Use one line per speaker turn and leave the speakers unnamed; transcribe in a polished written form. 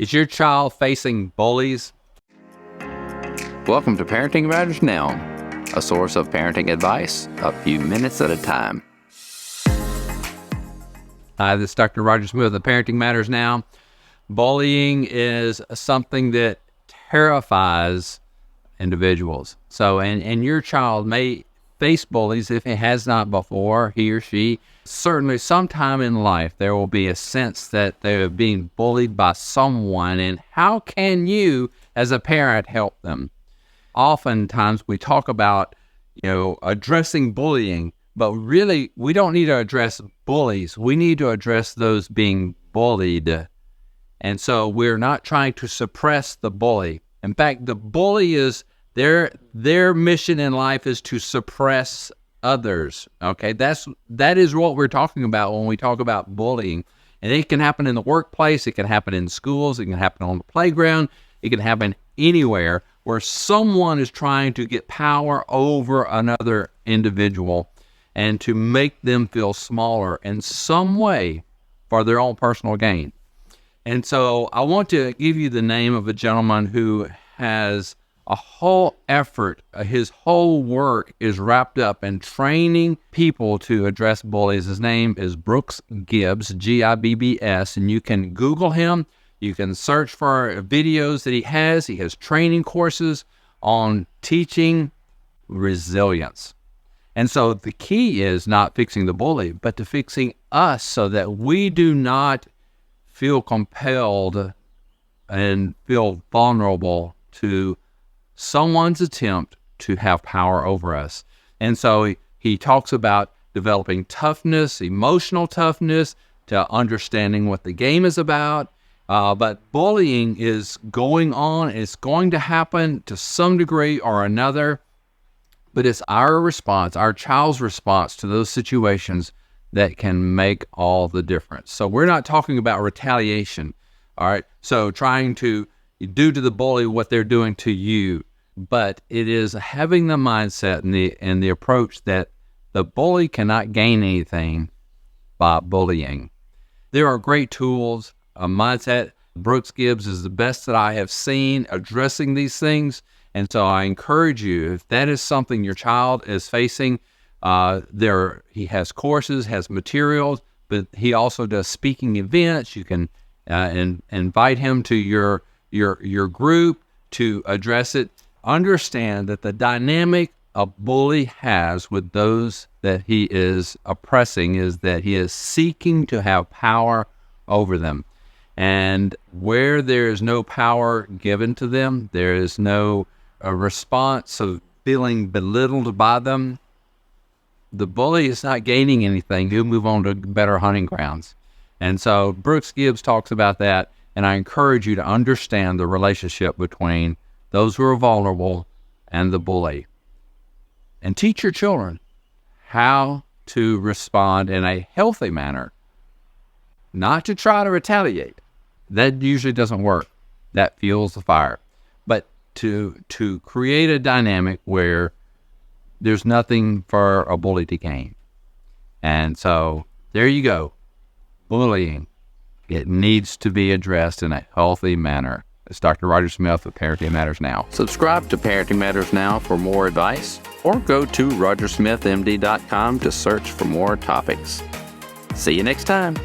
Is your child facing bullies?
Welcome to Parenting Matters Now, a source of parenting advice a few minutes at a time.
Hi, this is Dr. Roger Smith of Parenting Matters Now. Bullying is something that terrifies individuals. So, and your child may face bullies if he has not before, he or she. Certainly sometime in life, there will be a sense that they're being bullied by someone, and how can you, as a parent, help them? Oftentimes we talk about, addressing bullying, but really we don't need to address bullies. We need to address those being bullied. And so we're not trying to suppress the bully. In fact, the bully is their mission in life is to suppress others. Okay, that is what we're talking about when we talk about bullying. And it can happen in the workplace, it can happen in schools, it can happen on the playground, it can happen anywhere where someone is trying to get power over another individual and to make them feel smaller in some way for their own personal gain. And so I want to give you the name of a gentleman who has a whole effort, his whole work is wrapped up in training people to address bullies. His name is Brooks Gibbs, Gibbs, and you can Google him. You can search for videos that he has. He has training courses on teaching resilience. And so the key is not fixing the bully, but to fixing us so that we do not feel compelled and feel vulnerable to someone's attempt to have power over us. And so he talks about developing toughness, emotional toughness, to understanding what the game is about. But bullying is going on. It's going to happen to some degree or another. But it's our response, our child's response to those situations that can make all the difference. So we're not talking about retaliation, all right? So trying to do to the bully what they're doing to you, but it is having the mindset and the approach that the bully cannot gain anything by bullying. There are great tools, a mindset. Brooks Gibbs is the best that I have seen addressing these things. And so I encourage you, if that is something your child is facing, he has courses, has materials, but he also does speaking events. You can invite him to your group to address it. Understand that the dynamic a bully has with those that he is oppressing is that he is seeking to have power over them. And where there is no power given to them, there is no response of feeling belittled by them, the bully is not gaining anything. He'll move on to better hunting grounds. And so Brooks Gibbs talks about that, and I encourage you to understand the relationship between those who are vulnerable and the bully. And teach your children how to respond in a healthy manner, not to try to retaliate. That usually doesn't work. That fuels the fire. But to create a dynamic where there's nothing for a bully to gain. And so there you go. Bullying. It needs to be addressed in a healthy manner. It's Dr. Roger Smith of Parenting Matters Now.
Subscribe to Parenting Matters Now for more advice, or go to rogersmithmd.com to search for more topics. See you next time.